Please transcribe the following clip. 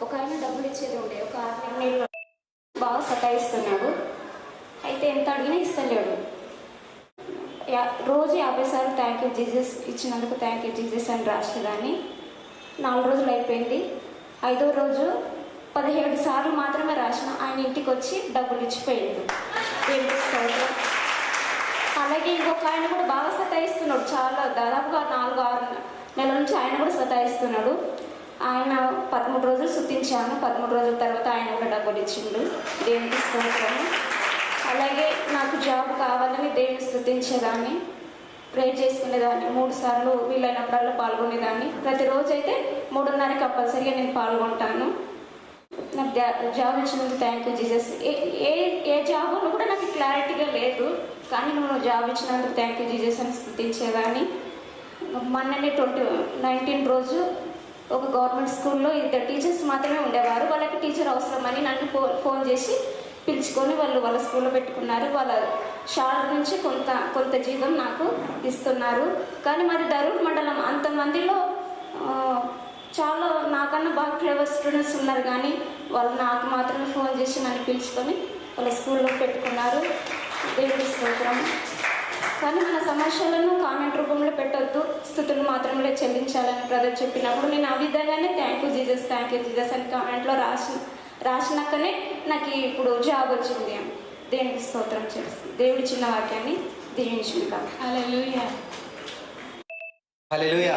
ఒక ఆయన డబ్బులు ఇచ్చేది ఉండే, ఒక 6 నెలలు బాగా సతాయిస్తున్నాడు. అయితే ఎంత అడిగినా ఇస్తలేడు. రోజు 50 సార్లు థ్యాంక్ యూ జీసస్, ఇచ్చినందుకు థ్యాంక్ యూ జీసస్ అని రాసేదాన్ని. 4 రోజులు అయిపోయింది. 5వ రోజు 17 సార్లు మాత్రమే రాసిన. ఆయన ఇంటికి వచ్చి డబ్బులు ఇచ్చిపోయింది. అలాగే ఇంకొక ఆయన కూడా బాగా సతాయిస్తున్నాడు. చాలా దాదాపుగా 4-6 నెలల నుంచి ఆయన కూడా సతాయిస్తున్నాడు. ఆయన 13 రోజులు శుద్ధించాను. 13 రోజుల తర్వాత ఆయన కూడా డబ్బులు ఇచ్చిండు. దేవునికి స్తోత్రము. అలాగే నాకు జాబ్ కావాలని దేవుని స్తుతించేదాన్ని, ప్రేర్ చేసుకునేదాన్ని. 3 సార్లు వీలైనప్పుడల్లా పాల్గొనేదాన్ని. ప్రతిరోజు అయితే 3:30 కంపల్సరీగా నేను పాల్గొంటాను. నాకు జాబ్ ఇచ్చినందుకు thank you Jesus. A job అని కూడా నాకు క్లారిటీగా లేదు, కానీ నువ్వు జాబ్ ఇచ్చినందుకు థ్యాంక్ యూ జీసస్ అని స్తుతించేదాన్ని. మొన్ననే 19 రోజు ఒక గవర్నమెంట్ స్కూల్లో 2 టీచర్స్ మాత్రమే ఉండేవారు. వాళ్ళకి టీచర్ అవసరమని నన్ను ఫోన్ చేసి పిలుచుకొని వాళ్ళ స్కూల్లో పెట్టుకున్నారు. వాళ్ళ షాల్ నుంచి కొంత జీతం నాకు ఇస్తున్నారు. కానీ మాది దరూర్ మండలం. అంతమందిలో చాలా నాకన్నా బాగా క్లెవర్ స్టూడెంట్స్ ఉన్నారు, కానీ వాళ్ళు నాకు మాత్రమే ఫోన్ చేసి నన్ను పిలుచుకొని వాళ్ళ స్కూల్లో పెట్టుకున్నారు. దేవుడి స్తోత్రం. కానీ మన సమస్యలను కామెంట్ రూపంలో పెట్టొద్దు, స్తుతులు మాత్రమే చెల్లించాలని బ్రదర్ చెప్పినప్పుడు నేను ఆ విధంగానే థ్యాంక్ యూ జీసస్ అని కామెంట్లో రాసినాకనే నాకు ఇప్పుడు జాబ్ వచ్చింది. దేవునికి స్తోత్రం చేస్తుంది. దేవుడి చిన్న వాక్యాన్ని దీవించుకుంటాం. హల్లెలూయా. హల్లెలూయా.